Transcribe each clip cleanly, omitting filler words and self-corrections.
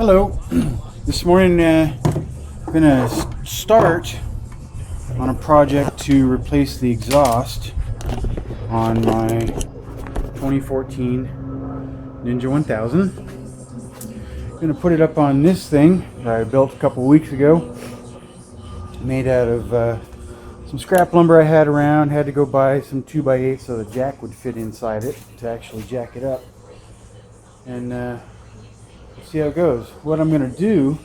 Hello. This morning I'm going to start on a project to replace the exhaust on my 2014 Ninja 1000. I'm going to put it up on this thing that I built a couple weeks ago, made out of some scrap lumber I had around. Had to go buy some 2x8 so the jack would fit inside it to actually jack it up. And see how it goes. What I'm going to do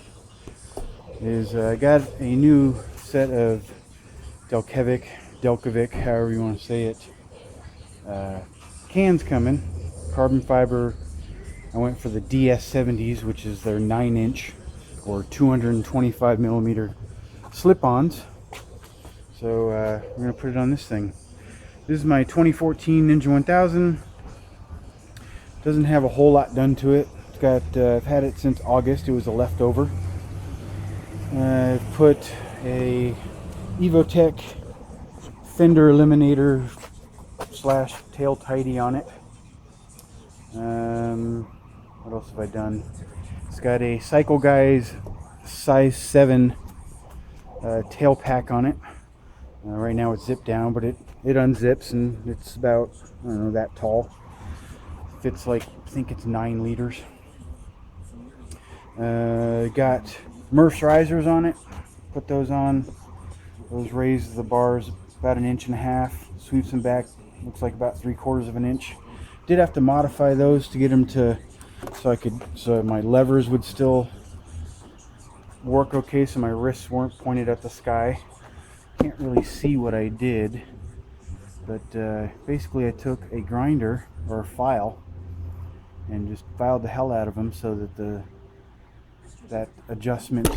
is I got a new set of Delkevic, however you want to say it, cans coming, carbon fiber. I went for the DS70s, which is their 9-inch or 225 millimeter slip-ons. So we're going to put it on this thing. This is my 2014 Ninja 1000. Doesn't have a whole lot done to it. It's got I've had it since August. It was a leftover. I've put a Evotech fender eliminator / tail tidy on it. What else have I done? It's got a Cycle Guys size 7 tail pack on it. Right now it's zipped down, but it unzips and it's about, I don't know, that tall. Fits like, I think it's 9 liters. Got Murph's risers on it. Put those on. Those raise the bars about 1.5 inches. Sweeps them back, looks like about 3/4 of an inch. Did have to modify those to get them to so my levers would still work okay, so my wrists weren't pointed at the sky. Can't really see what I did, but basically I took a grinder or a file and just filed the hell out of them so that that adjustment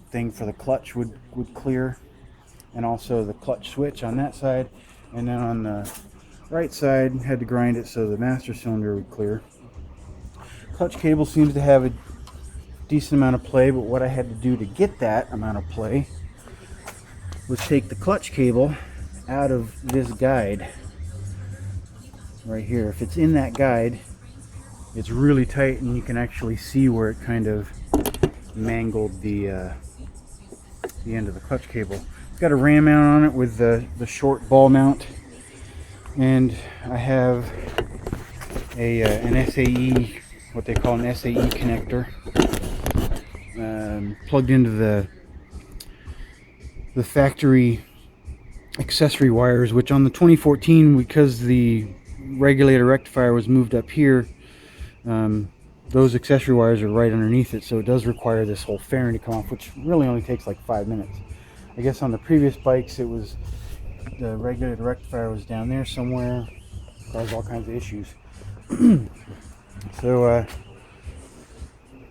thing for the clutch would clear, and also the clutch switch on that side, and then on the right side had to grind it so the master cylinder would clear. Clutch cable seems to have a decent amount of play, but what I had to do to get that amount of play was take the clutch cable out of this guide right here. If it's in that guide, it's really tight and you can actually see where it kind of mangled the end of the clutch cable. It's got a ram mount on it with the short ball mount, and I have an SAE, what they call an SAE connector, plugged into the factory accessory wires, which on the 2014, because the regulator rectifier was moved up here, those accessory wires are right underneath it, so it does require this whole fairing to come off, which really only takes like 5 minutes. I guess on the previous bikes it was the regulator rectifier was down there somewhere, caused all kinds of issues. So I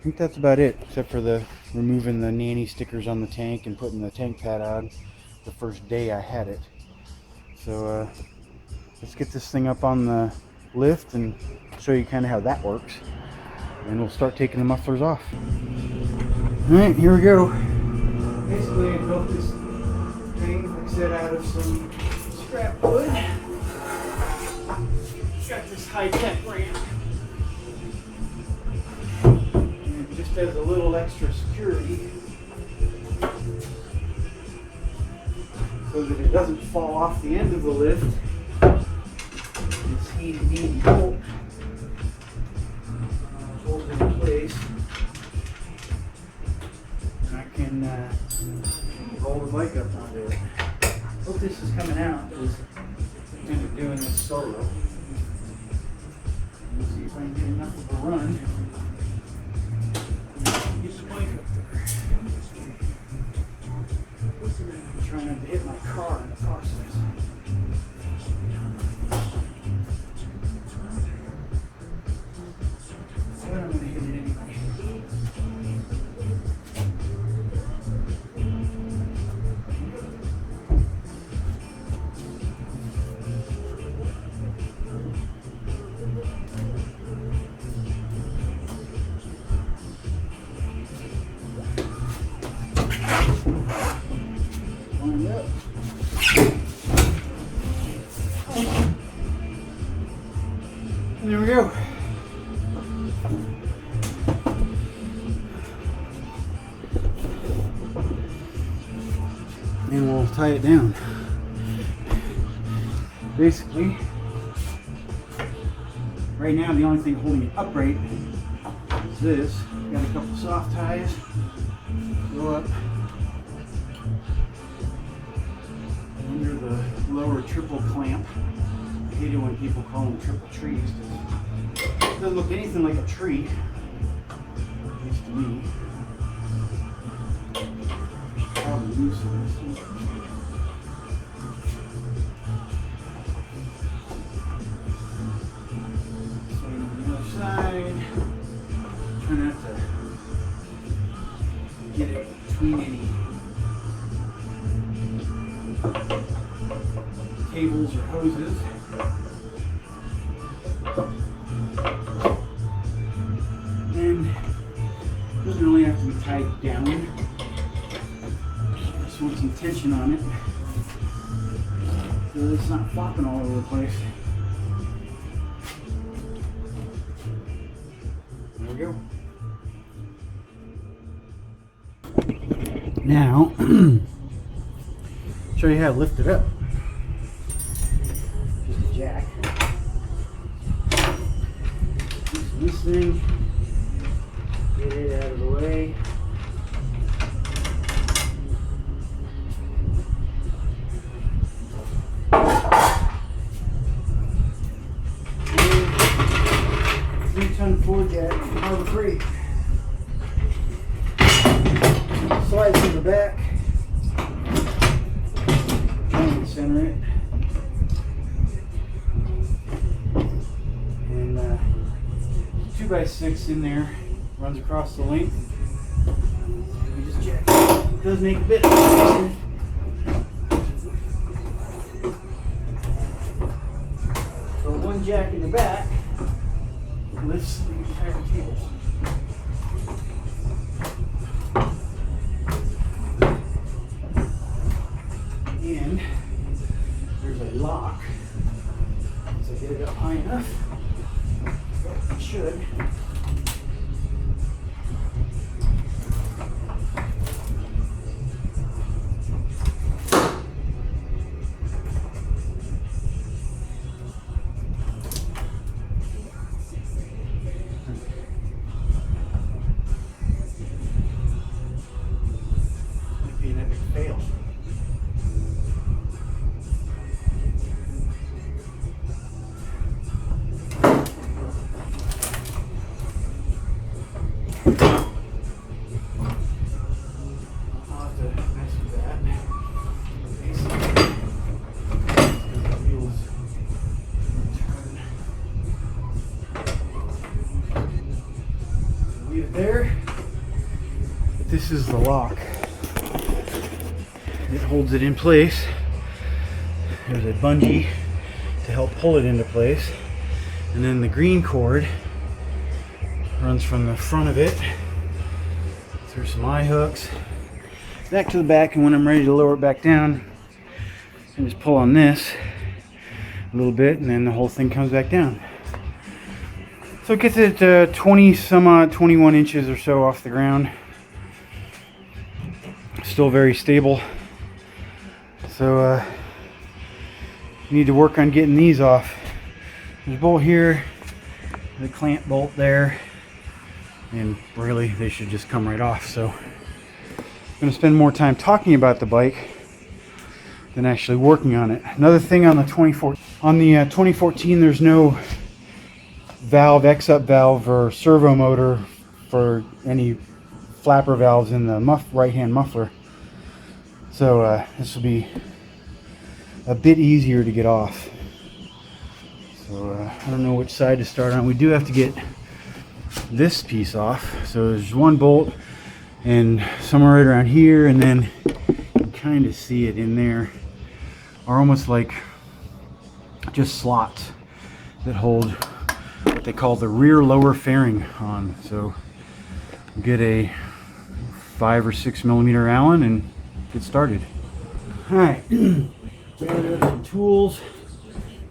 think that's about it, except for the removing the nanny stickers on the tank and putting the tank pad on the first day I had it. So let's get this thing up on the lift and show you kind of how that works, and we'll start taking the mufflers off. Alright, here we go. Basically I built this thing, like I said, out of some scrap wood. Got this high-tech ramp. And it just has a little extra security so that it doesn't fall off the end of the lift. This heat bolt holds it in place, and I can roll the bike up onto it. Hope this is coming out because I'm going to be doing this solo. Let's see if I can get enough of a run. Get the bike up there. I'm trying not to hit my car in the process. But I'm going to hit it anyway. tie it down. Basically, right now the only thing holding it upright is this. Got a couple soft ties. Go up under the lower triple clamp. I hate it when people call them triple trees. It doesn't look anything like a tree, at least to me. Probably loosen this. Same on the other side. Try not to get it between any cables or hoses. And it doesn't really have to be tied down. Just want some tension on it so it's not flopping all over the place. There we go. Now, show you how to lift it up. Just a jack. Loosen this thing. Get it out of the way. And 3-ton Ford jack, Harbor Freight. Slides in the back. Trying to center it. And 2x6 in there. Runs across the length. We just check. It does make a bit of noise. So one jack in the back lifts the entire table. And there's a lock. So get it up high enough. It should. Might be an epic fail. Leave it there. But this is the lock. It holds it in place. There's a bungee to help pull it into place. And then the green cord runs from the front of it through some eye hooks back to the back, and when I'm ready to lower it back down, I just pull on this a little bit and then the whole thing comes back down. So it gets it 21 inches or so off the ground. Still very stable. So you need to work on getting these off. There's a bolt here, the clamp bolt there, and really they should just come right off. So I'm going to spend more time talking about the bike than actually working on it. Another thing on the 2014, there's no valve, X-up valve or servo motor for any flapper valves in the right hand muffler. So this will be a bit easier to get off. So I don't know which side to start on. We do have to get this piece off. So there's one bolt and somewhere right around here, and then you can kind of see it in there, are almost like just slots that hold what they call the rear lower fairing on. So get a 5 or 6 millimeter Allen and get started. All right, there are some tools.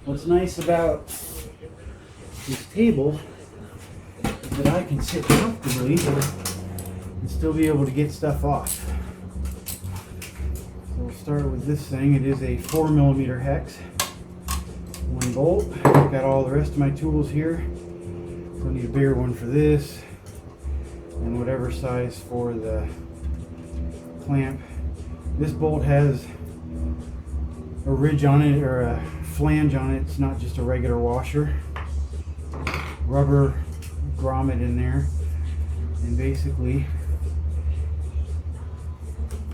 What's nice about this table is that I can sit comfortably and still be able to get stuff off. So we'll start with this thing. It is a 4mm hex. One bolt. Got all the rest of my tools here. So I need a bigger one for this, and whatever size for the clamp. This bolt has a ridge on it, or a flange on it. It's not just a regular washer. Rubber grommet in there, and basically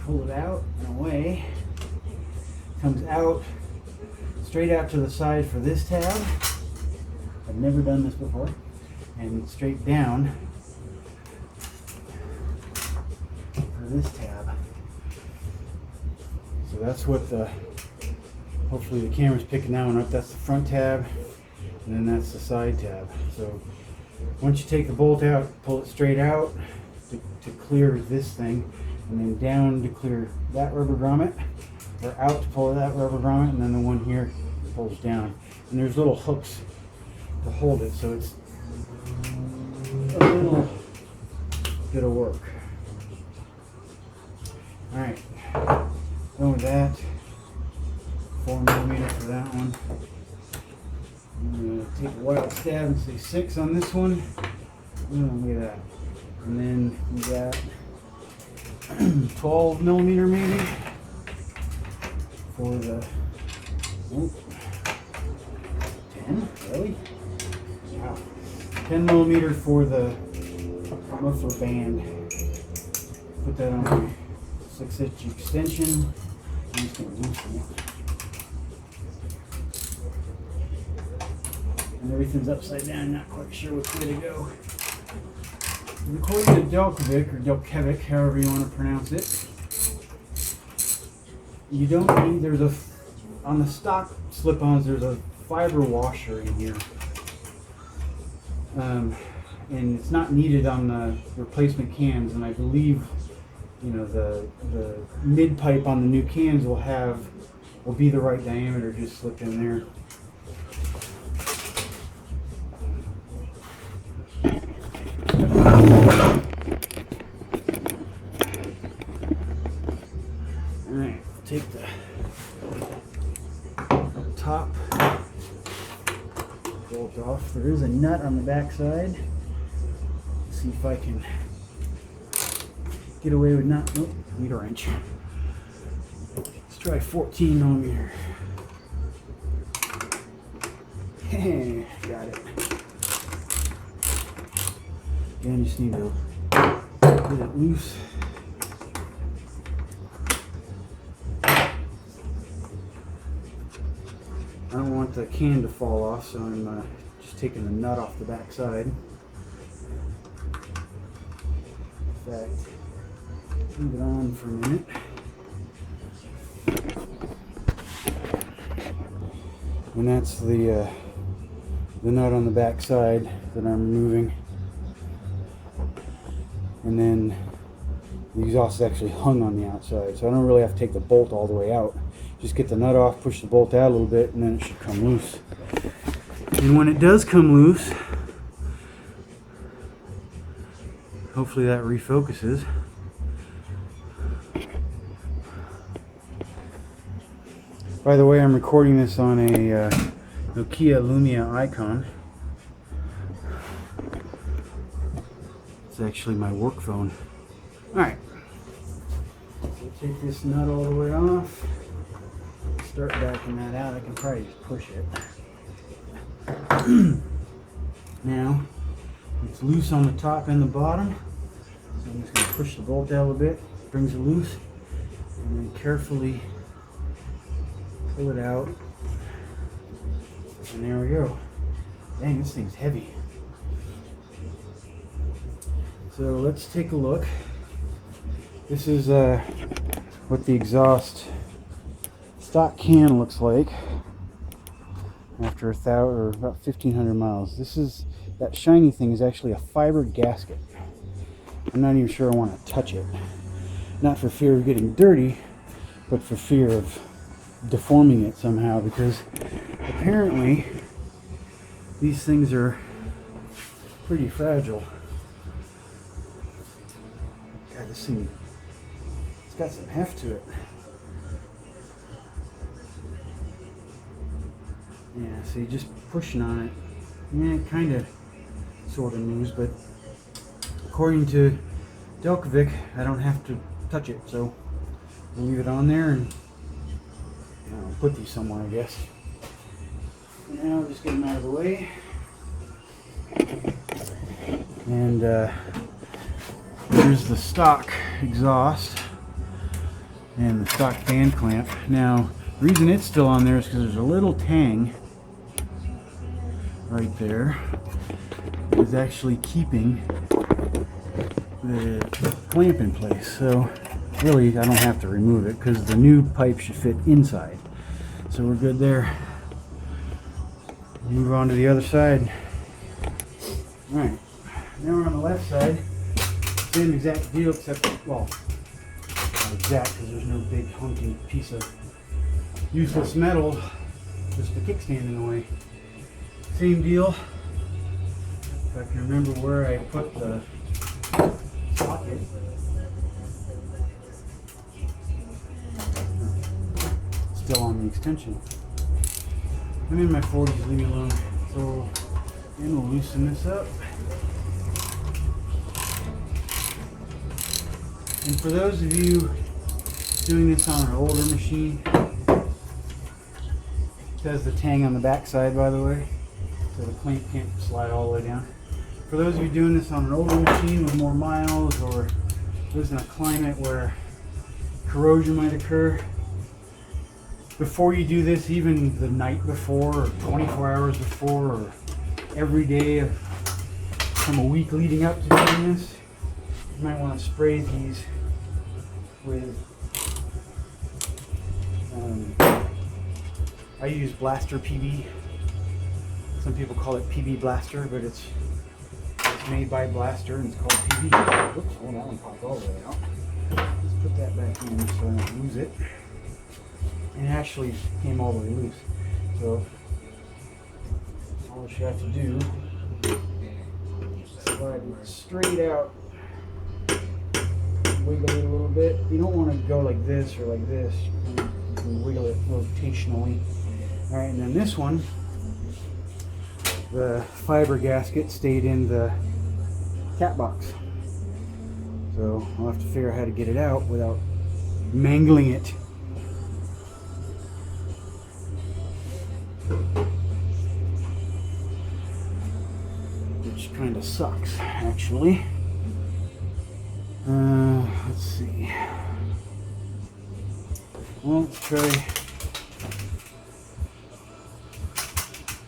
pull it out and away. Comes out straight out to the side for this tab. I've never done this before. And straight down for this tab. So that's what the, hopefully the camera's picking that one up. That's the front tab, and then that's the side tab. So once you take the bolt out, pull it straight out to clear this thing, and then down to clear that rubber grommet, or out to pull that rubber grommet, and then the one here pulls down. And there's little hooks to hold it, so it's a little bit of work. Alright, done with that. 4mm for that one. I'm going to take a wild stab and say 6 on this one. Look at that. And then we got 12mm maybe for the 10, really? Wow. 10mm for the muffler band. Put that on my 6-inch extension. I'm just going to loosen it. And everything's upside down, not quite sure which way to go. According to Delkevic, or Delkevic, however you want to pronounce it, you don't need, there's a, on the stock slip-ons, there's a fiber washer in here. And it's not needed on the replacement cans, and I believe, you know, the mid pipe on the new cans will be the right diameter, just slip in there. Alright, take the top bolt off. There is a nut on the back side. Let's see if I can get away with not, nope, need a wrench. Let's try 14mm. Got it. Again, just need to get it loose. I don't want the can to fall off, so I'm just taking the nut off the back side. In fact, leave it on for a minute. And that's the nut on the back side that I'm removing. And then the exhaust is actually hung on the outside, so I don't really have to take the bolt all the way out. Just get the nut off, push the bolt out a little bit, and then it should come loose. And when it does come loose, hopefully that refocuses. By the way, I'm recording this on a Nokia Lumia Icon. It's actually my work phone. Alright, so take this nut all the way off. Start backing that out. I can probably just push it. Now, it's loose on the top and the bottom. So I'm just going to push the bolt out a little bit, brings it loose, and then carefully pull it out. And there we go. Dang, this thing's heavy. So let's take a look. This is what the exhaust stock can looks like after about 1,500 miles. This is, that shiny thing is actually a fiber gasket. I'm not even sure I want to touch it. Not for fear of getting dirty, but for fear of deforming it somehow, because apparently these things are pretty fragile. God, this thing, it's got some heft to it. Yeah, see, just pushing on it. Yeah, it kind of sort of moves, but according to Delkevic, I don't have to touch it, so we'll leave it on there and put these somewhere, I guess. Now just get them out of the way. And here's the stock exhaust and the stock fan clamp. Now, the reason it's still on there is because there's a little tang right there that is actually keeping the clamp in place. So really, I don't have to remove it because the new pipe should fit inside. So we're good there. Move on to the other side. Alright, now we're on the left side. Same exact deal, except, well, not exact because there's no big hunky piece of useless metal, just the kickstand in the way. Same deal. If I can remember where I put the socket. Still on the extension. I'm in my 40s, leave me alone. So, and we'll loosen this up. And for those of you doing this on an older machine, it has the tang on the back side, by the way, so the clamp can't slide all the way down. For those of you doing this on an older machine with more miles or lives in a climate where corrosion might occur, before you do this, even the night before or 24 hours before or every day from a week leading up to doing this, you might want to spray these with I use Blaster PB. Some people call it PB Blaster, but it's made by Blaster and it's called PB. Whoops, oh, that one popped all the way out. Let's put that back in so I don't lose it. And it actually came all the way loose. So all you have to do is slide it straight out, wiggle it a little bit. You don't want to go like this or like this. You can wiggle it rotationally. All right, and then this one, the fiber gasket stayed in the cat box. So I'll have to figure out how to get it out without mangling it. Which kind of sucks, actually. Let's see. Well, let's try.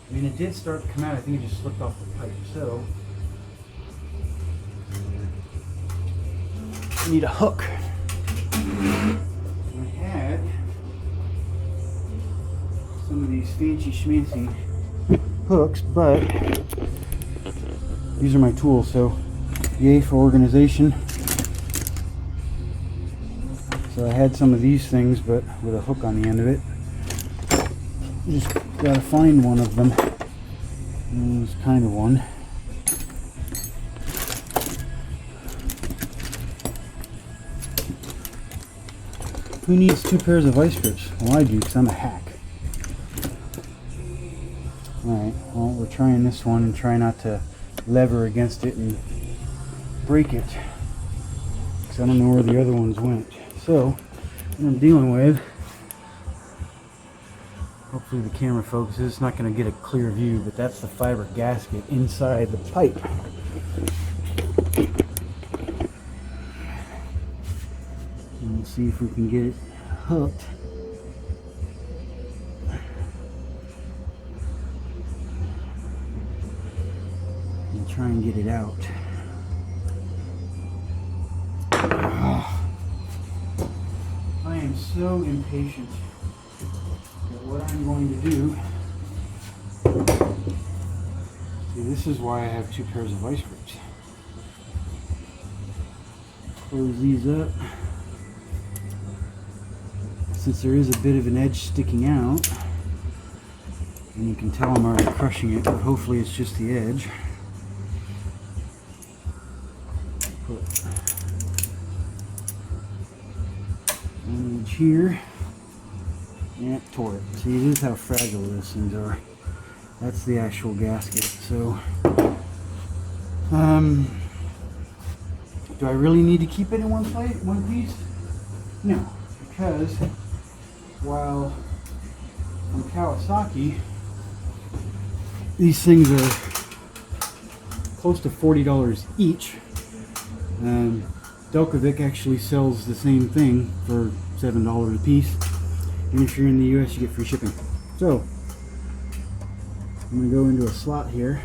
I mean, it did start to come out. I think it just slipped off the pipe. So I need a hook. I had some of these fancy schmancy hooks, but these are my tools, so yay for organization. So I had some of these things, but with a hook on the end of it. Just gotta find one of them. And there's kind of one. Who needs two pairs of vice grips? Well, I do, because I'm a hack. Alright, well, we're trying this one and try not to lever against it and break it, because I don't know where the other ones went. So, what I'm dealing with, hopefully the camera focuses, it's not going to get a clear view, but that's the fiber gasket inside the pipe. And we'll see if we can get it hooked. And try and get it out. I am so impatient that what I'm going to do. See, this is why I have two pairs of vice grips. Close these up. Since there is a bit of an edge sticking out, and you can tell I'm already crushing it, but hopefully it's just the edge. Put one edge here. Yeah, tore it. See, this is how fragile those things are. That's the actual gasket. So, do I really need to keep it in one piece? No, because while from Kawasaki, these things are close to $40 each. Delkevic actually sells the same thing for $7 a piece, and if you're in the US, you get free shipping. So I'm going to go into a slot here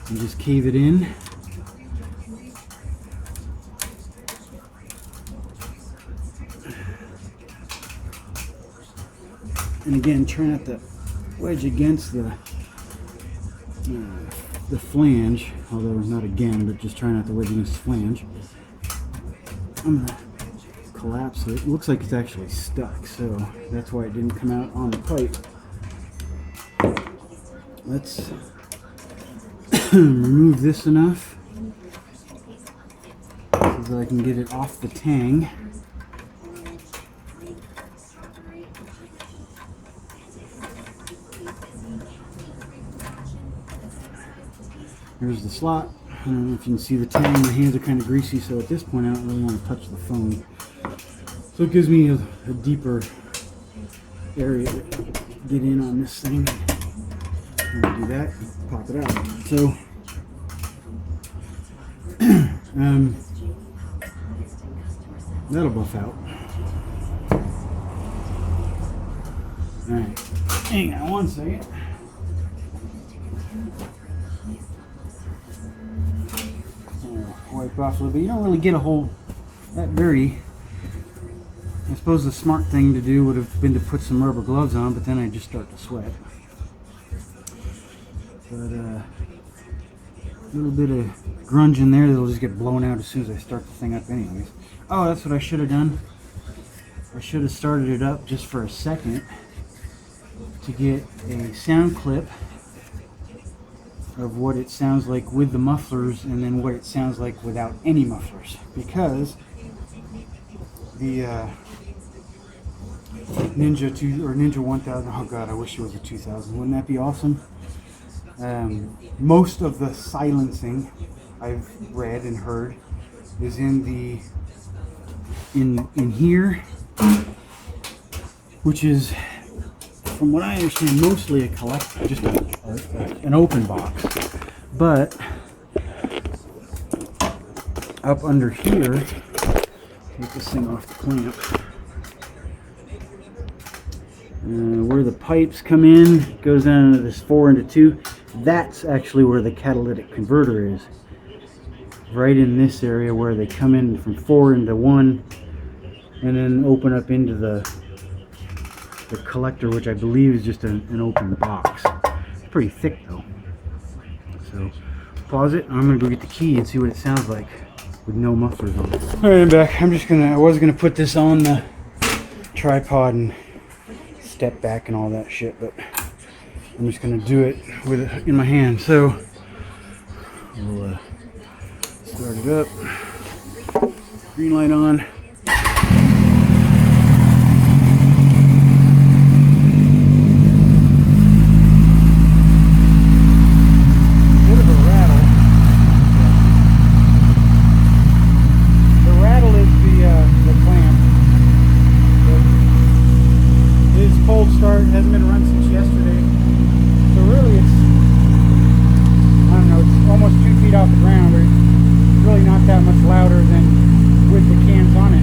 and just cave it in. And again, try not to wedge against the flange, although not again, but just try not to wedge against the flange. I'm going to collapse it. It looks like it's actually stuck, so that's why it didn't come out on the pipe. Let's remove this enough so that I can get it off the tang. Here's the slot. I don't know if you can see the tang. My hands are kind of greasy, so at this point I don't really want to touch the phone. So it gives me a deeper area to get in on this thing. I'm going to do that, pop it out. So, that'll buff out. Alright, hang on one second. Wipe off a little bit. You don't really get a whole that dirty. I suppose the smart thing to do would have been to put some rubber gloves on, but then I just start to sweat. But a little bit of grunge in there that'll just get blown out as soon as I start the thing up anyways. Oh, that's what I should have done. I should have started it up just for a second to get a sound clip of what it sounds like with the mufflers and then what it sounds like without any mufflers, because the Ninja 1000, oh god, I wish it was a 2000. Wouldn't that be awesome? Most of the silencing I've read and heard is in here, which is, from what I understand, mostly a collector, just an open box. But up under here, take this thing off the clamp, where the pipes come in, it goes down into this 4 into 2. That's actually where the catalytic converter is. Right in this area where they come in from 4 into 1 and then open up into the collector, which I believe is just an open box. It's pretty thick though. So pause it. I'm gonna go get the key and see what it sounds like with no mufflers on it. All right, I'm back. I was gonna put this on the tripod and step back and all that shit, but I'm just gonna do it with it in my hand. So we'll start it up. Green light on. Off the ground, but it's really not that much louder than with the cams on it.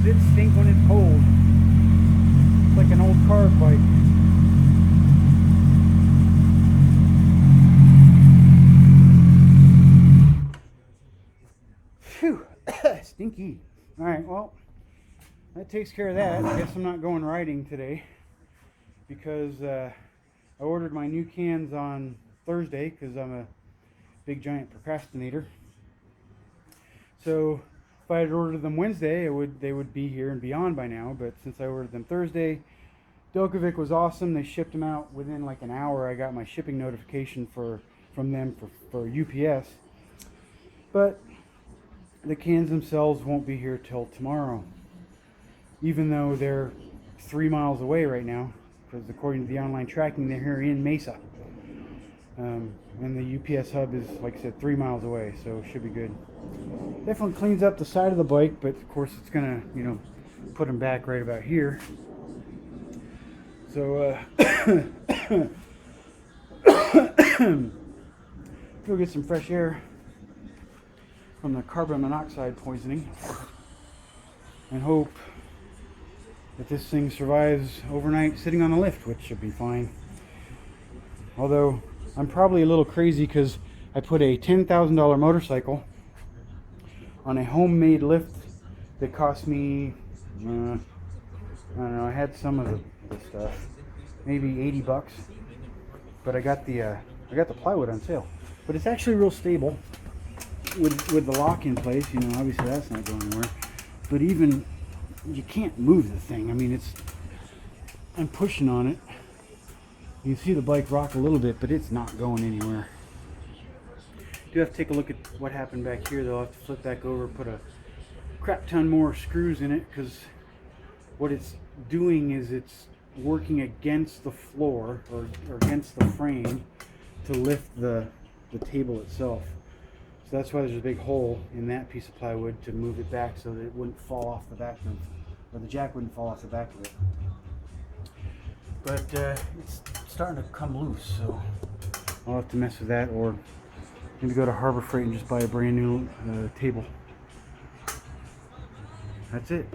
because it stinks when it's cold. It's like an old car bike. Phew, stinky. Alright, well, that takes care of that. I guess I'm not going riding today because I ordered my new cans on Thursday because I'm a big giant procrastinator. So if I had ordered them Wednesday, they would be here and be on by now. But since I ordered them Thursday, Delkevic was awesome. They shipped them out within like an hour. I got my shipping notification from them for UPS. But the cans themselves won't be here till tomorrow, even though they're 3 miles away right now, because according to the online tracking, they're here in Mesa. And the UPS hub is, like I said, 3 miles away, so it should be good. Definitely cleans up the side of the bike, but of course it's gonna, put them back right about here. So, go get some fresh air from the carbon monoxide poisoning, and hope that this thing survives overnight sitting on a lift, which should be fine. Although I'm probably a little crazy because I put a $10,000 motorcycle on a homemade lift that cost me, I don't know, I had some of the stuff, maybe 80 bucks, but I got the plywood on sale. But it's actually real stable with the lock in place. Obviously that's not going anywhere, but even you can't move the thing. I mean, I'm pushing on it. You can see the bike rock a little bit, but it's not going anywhere. Do have to take a look at what happened back here. They'll have to flip back over, put a crap ton more screws in it, because what it's doing is it's working against the floor or against the frame to lift the table itself. So that's why there's a big hole in that piece of plywood to move it back so that it wouldn't fall off the back of, or the jack wouldn't fall off the back of it. But it's starting to come loose, so I'll have to mess with that, or maybe go to Harbor Freight and just buy a brand new table. That's it.